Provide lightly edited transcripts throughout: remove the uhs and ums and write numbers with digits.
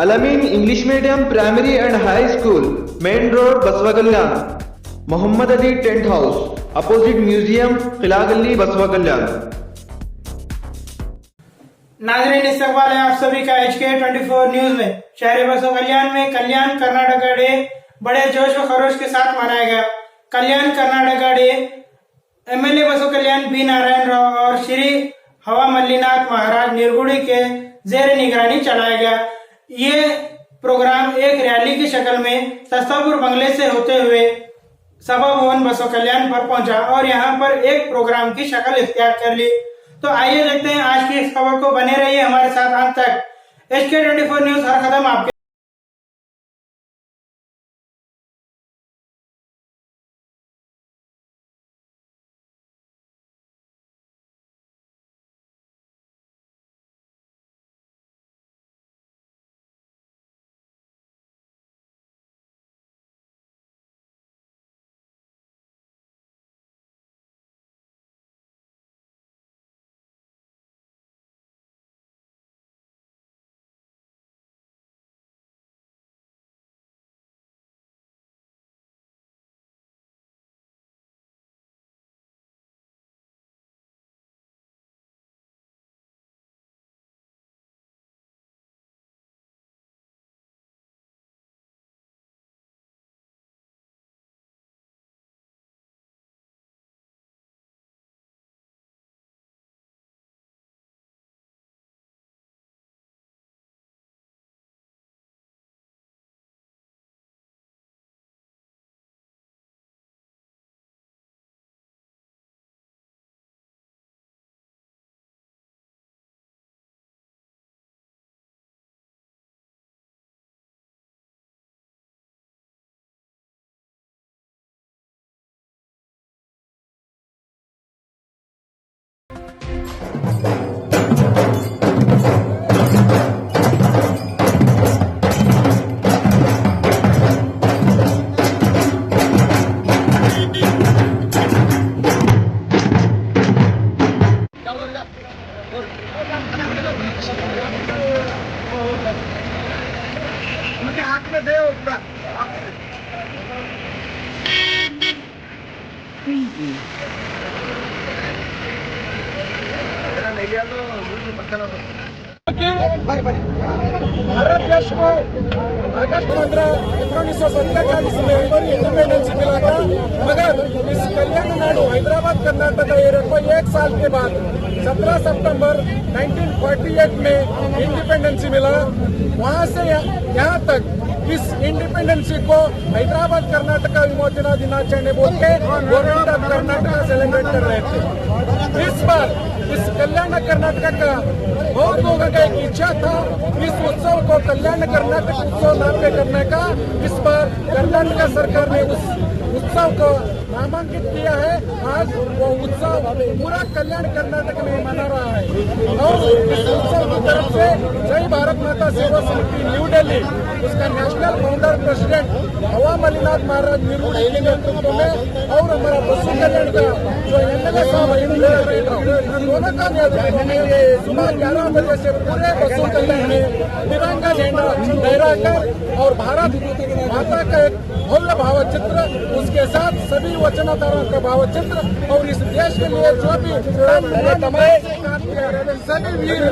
Al-Ameen English medium primary and high school, main road, Basavakalyan. Mohammed Ali tent house, opposite museum, किला गली, बसवा कल्याण। नाजरीन, इस्तकबाल है आप सभी का HK24 न्यूज में। शहर बसवा कल्याण में कल्याण कर्नाटका डे बड़े जोश व खरोश के साथ मनाया गया। कल्याण कर्नाटका डे MLA बसवा कल्याण बी नारायण राव और श्री हवा मल्लीनाथ महाराज निर्गुड़ी के जेर निगरानी चलाया गया। ये प्रोग्राम एक रैली की शक्ल में सस्तापुर बंगले से होते हुए सभा भवन बसवा कल्याण पर पहुंचा और यहां पर एक प्रोग्राम की शक्ल इख्तियार कर ली। तो आइए देखते हैं आज की इस खबर को। बने रहिए हमारे साथ अंत तक। HK24 न्यूज, हर कदम आपके। भारत देश को अगस्त 15, 1947 में इंडिपेंडेंस मिला था, मगर इस कल्याण नाडु हैदराबाद कर्नाटक एरिया को एक साल के बाद 17 सितंबर 1948 में इंडिपेंडेंस मिला। वहां से यहाँ तक इस इंडिपेंडेंसी को हैदराबाद कर्नाटक विमोचना दिनाचरण बोल के गवर्नमेंट ऑफ कर्नाटक सेलिब्रेट कर रहे थे। इस बार इस कल्याण कर्नाटक का बहुत लोगों का एक इच्छा था इस उत्सव को कल्याण कर्नाटक उत्सव नाम पे करने का। इस बार कर्नाटक सरकार ने उस उत्सव को नामांकित किया है। आज वो उत्सव पूरा कल्याण कर्नाटक में मना रहा है और इस उत्सव की तरफ से जय भारत माता सेवा समिति न्यू दिल्ली, उसका नेशनल फाउंडर प्रेसिडेंट हवा मल्लीनाथ महाराज निर्गुड़ी के नेतृत्व में और हमारा बसवा कल्याण का जो MLA साहब दोनों का नेतृत्व में सुबह 11 बजे से पूरे बसवा कल्याण में तिरंगा झंडा लहराकर और भारत माता का एक भव्य भावचित्र, उसके साथ सभी वचनधारों का भावचित्र और इस देश के लिए जो भी सभी वीर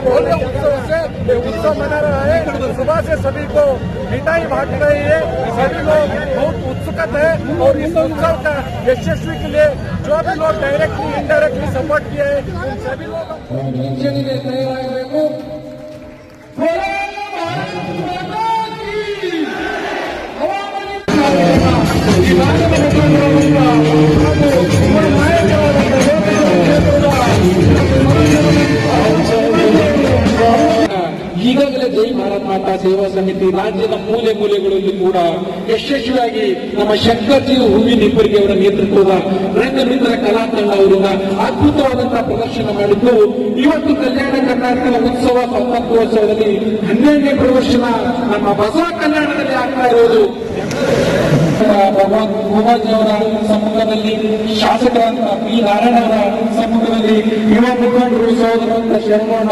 भव्य उत्सव से उत्सव मना रहा है। सुबह से सभी को मिठाई बांट रही है, सभी लोग बहुत उत्सुकत है और इस उत्सव का यशस्वी के लिए जो भी लोग डायरेक्टली इनडायरेक्टली सपोर्ट किए हैं उन सभी लोगों ಈಗಾಗಲೇ ಜೈ ಭಾರತ್ ಮಾತಾ ಸೇವಾ ಸಮಿತಿ ರಾಜ್ಯದ ಮೂಲೆ ಮೂಲೆಗಳಲ್ಲಿ ಕೂಡ ಯಶಸ್ವಿಯಾಗಿ ನಮ್ಮ ಶಂಕರ್ಜಿ ಹೂವಿನಿಬ್ಬರಿಗೆ ಅವರ ನೇತೃತ್ವದ ರಂಗಮಿತ್ರ ಕಲಾ ತಂಡ ಅವರಿಂದ ಅದ್ಭುತವಾದಂತಹ ಪ್ರದರ್ಶನ ಮಾಡಿದ್ದು ಇವತ್ತು ಕಲ್ಯಾಣ ಕರ್ನಾಟಕದ ಉತ್ಸವ ಸ್ವಾತಂತ್ರ್ಯೋತ್ಸವದಲ್ಲಿ 12ನೇ ಪ್ರದರ್ಶನ ನಮ್ಮ ಬಸವ ಕಲ್ಯಾಣದಲ್ಲಿ ಆಗ್ತಾ ಇರೋದು ಭಗವಾನ್ ಅವರ ಸಮ್ಮುಖದಲ್ಲಿ, ಶಾಸಕರಾದ ಪಿ ನಾರಾಯಣ ಅವರ ಸಮ್ಮುಖದಲ್ಲಿ, ಯುವ ಮುಖಂಡರು ಸಹೋದರ ಶರಣಗೌಡ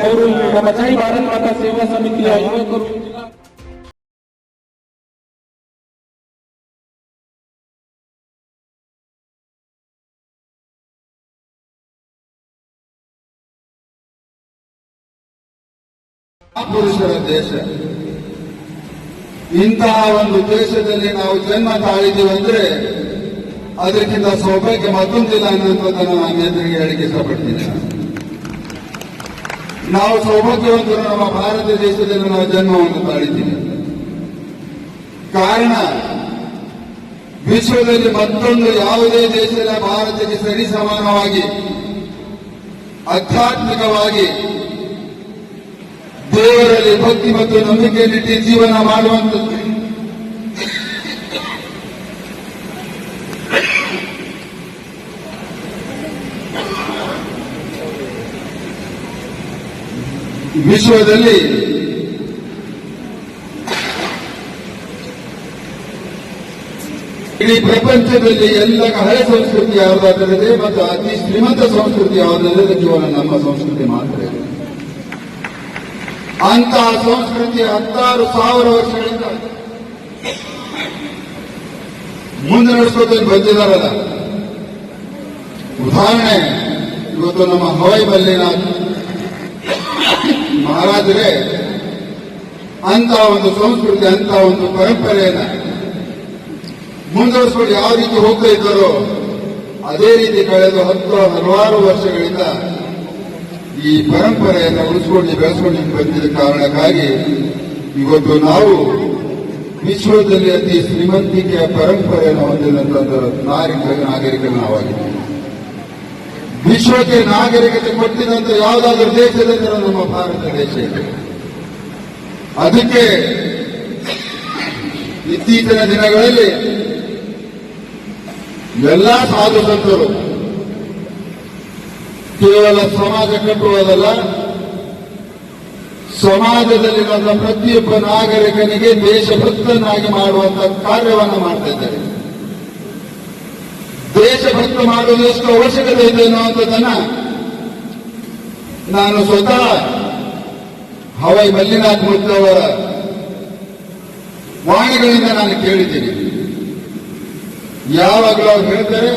ಅವರು, ನಮ್ಮ ಜೈ ಭಾರತ್ ಮಾತಾ ಸೇವಾ ಸಮಿತಿಯ ಯುವಕರು, ಪುರುಷರ ದೇಶ. ಇಂತಹ ಒಂದು ದೇಶದಲ್ಲಿ ನಾವು ಜನ್ಮ ತಾಳಿದ್ದೀವಿ ಅಂದ್ರೆ ಅದಕ್ಕಿಂತ ಸೌಭಾಗ್ಯ ಮತ್ತೊಂದಿಲ್ಲ ಅನ್ನುವಂಥದ್ದನ್ನು ನಾನು ಎದುರಿಗೆ ಹೇಳಿಕೆ ಇಷ್ಟಪಡ್ತೀನಿ. ನಾವು ಸೌಭಾಗ್ಯವಂತರು ನಮ್ಮ ಭಾರತ ದೇಶದಲ್ಲಿ ನಾವು ಜನ್ಮವನ್ನು ತಾಳಿದ್ದೀವಿ. ಕಾರಣ ವಿಶ್ವದಲ್ಲಿ ಮತ್ತೊಂದು ಯಾವುದೇ ದೇಶದ ಭಾರತಕ್ಕೆ ಸರಿ ಸಮಾನವಾಗಿ ಆಧ್ಯಾತ್ಮಿಕವಾಗಿ ದೇವರಲ್ಲಿ ಭಕ್ತಿ ಮತ್ತು ನಂಬಿಕೆಯನ್ನಿಟ್ಟು ಜೀವನ ಮಾಡುವಂಥದ್ದು ವಿಶ್ವದಲ್ಲಿ ಇಡೀ ಪ್ರಪಂಚದಲ್ಲಿ ಎಲ್ಲ ಹಳೆ ಸಂಸ್ಕೃತಿ ಯಾವುದಾದರಿದೆ ಮತ್ತು ಅತಿ ಶ್ರೀಮಂತ ಸಂಸ್ಕೃತಿ ಯಾವುದಾದ್ರೆ ಕೇವಲ ನಮ್ಮ ಸಂಸ್ಕೃತಿ ಮಾತ್ರ ಇದೆ. ಅಂತಹ ಸಂಸ್ಕೃತಿ 16,000 ವರ್ಷಗಳಿಂದ ಮುಂದೆ ನಡೆಸೋದ್ರಲ್ಲಿ ಬಂದಿದ್ದಾರಲ್ಲ. ಉದಾಹರಣೆ, ಇವತ್ತು ನಮ್ಮ ಹವಾಯಿ ಮಲ್ಲಿನಾಥ್ ಮಹಾರಾಜರೇ ಅಂತ ಒಂದು ಸಂಸ್ಕೃತಿ, ಅಂತ ಒಂದು ಪರಂಪರೆಯನ್ನ ಮುಂದುವರಿಸಿಕೊಂಡು ಯಾವ ರೀತಿ ಹೋಗ್ತಾ ಇದ್ದಾರೋ ಅದೇ ರೀತಿ ಕಳೆದ ಹಲವಾರು ವರ್ಷಗಳಿಂದ ಈ ಪರಂಪರೆಯನ್ನು ಉಳಿಸಿಕೊಂಡು ಬೆಳೆಸಿಕೊಂಡು ಬಂದಿದ್ದ ಕಾರಣಕ್ಕಾಗಿ ಇವತ್ತು ನಾವು ವಿಶ್ವದಲ್ಲಿ ಅತಿ ಶ್ರೀಮಂತಿಕೆಯ ಪರಂಪರೆಯನ್ನು ಹೊಂದಿದಂತಹ ನಾಗರಿಕರು ನಾವಾಗಿದ್ದೀವಿ. ವಿಶ್ವಕ್ಕೆ ನಾಗರಿಕತೆ ಕೊಟ್ಟಿದಂತ ಯಾವುದಾದ್ರೂ ದೇಶದಂದ್ರೆ ನಮ್ಮ ಭಾರತ ದೇಶ ಇದೆ. ಅದಕ್ಕೆ ಇತ್ತೀಚಿನ ದಿನಗಳಲ್ಲಿ ಎಲ್ಲಾ ಸಾಧು ಸಂತರು ಕೇವಲ ಸಮಾಜ ಕಟ್ಟುವುದಲ್ಲ, ಸಮಾಜದಲ್ಲಿರುವ ಪ್ರತಿಯೊಬ್ಬ ನಾಗರಿಕನಿಗೆ ದೇಶಭಕ್ತನಾಗಿ ಮಾಡುವಂತ ಕಾರ್ಯವನ್ನು ಮಾಡ್ತಾ ಇದ್ದಾರೆ. ದೇಶಭಕ್ತ ಮಾಡುವುದು ಎಷ್ಟು ಅವಶ್ಯಕತೆ ಇದೆ ಅನ್ನುವಂಥದ್ದನ್ನ ನಾನು ಸ್ವತಃ ಹವಾಯಿ ಮಲ್ಲಿನಾಥ್ ಮೂರ್ತಿ ಅವರ ವಾಣಿಗಳಿಂದ ನಾನು ಕೇಳಿದ್ದೀನಿ. ಯಾವಾಗಲೂ ಅವ್ರು ಹೇಳ್ತಾರೆ,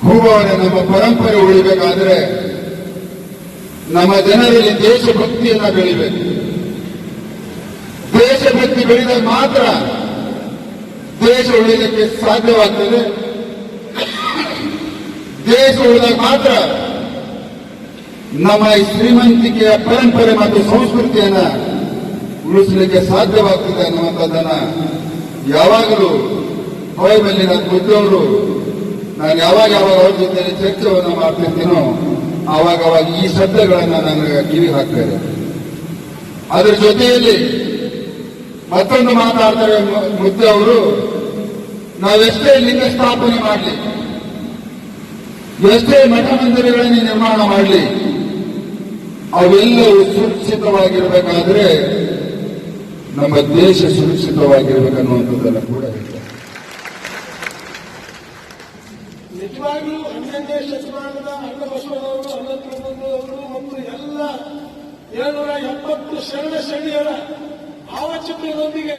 ಹೂವವರೇ, ನಮ್ಮ ಪರಂಪರೆ ಉಳಿಬೇಕಾದ್ರೆ ನಮ್ಮ ಜನರಲ್ಲಿ ದೇಶಭಕ್ತಿಯನ್ನ ಬೆಳಿಬೇಕು. ದೇಶಭಕ್ತಿ ಬೆಳೆದಾಗ ಮಾತ್ರ ದೇಶ ಉಳಿಯಲಿಕ್ಕೆ ಸಾಧ್ಯವಾಗ್ತದೆ. ದೇಶ ಉಳಿದಾಗ ಮಾತ್ರ ನಮ್ಮ ಈ ಶ್ರೀಮಂತಿಕೆಯ ಪರಂಪರೆ ಮತ್ತು ಸಂಸ್ಕೃತಿಯನ್ನ ಉಳಿಸಲಿಕ್ಕೆ ಸಾಧ್ಯವಾಗ್ತದೆ ಅನ್ನುವಂಥದ್ದನ್ನ ಯಾವಾಗಲೂ ಹವಾಯಿ ಮಲ್ಲಿನಾಥ್ ಬುದ್ಧವರು, ನಾನು ಯಾವಾಗ ಅವ್ರ ಜೊತೆ ಚರ್ಚೆಯನ್ನು ಮಾಡ್ತಿರ್ತೀನೋ ಆವಾಗ ಈ ಶಬ್ದಗಳನ್ನ ನನಗೆ ಕಿವಿ ಹಾಕ್ತಾರೆ. ಅದರ ಜೊತೆಯಲ್ಲಿ ಮತ್ತೊಂದು ಮಾತಾಡ್ತಾರೆ ಮುದ್ದೆ ಅವರು, ನಾವೆಷ್ಟೇ ಲಿಂಗ ಸ್ಥಾಪನೆ ಮಾಡಲಿ, ಎಷ್ಟೇ ಮಠ ಮಂದಿರಗಳನ್ನು ನಿರ್ಮಾಣ ಮಾಡಲಿ, ಅವೆಲ್ಲವೂ ಸುರಕ್ಷಿತವಾಗಿರಬೇಕಾದ್ರೆ ನಮ್ಮ ದೇಶ ಸುರಕ್ಷಿತವಾಗಿರ್ಬೇಕನ್ನುವಂಥದ್ದನ್ನು ಕೂಡ ಹೇಳ್ತಾರೆ. ನಿಜವಾಗಿಯೂ 11ನೇ ಶತಮಾನದ ಅನ್ನಬಸವನವರು, ಅನ್ನಪ್ರಭುವರು ಮತ್ತು ಎಲ್ಲ 770 ಶರಣ ಶರಣಿಯರ ಭಾವಚಿತ್ರದೊಂದಿಗೆ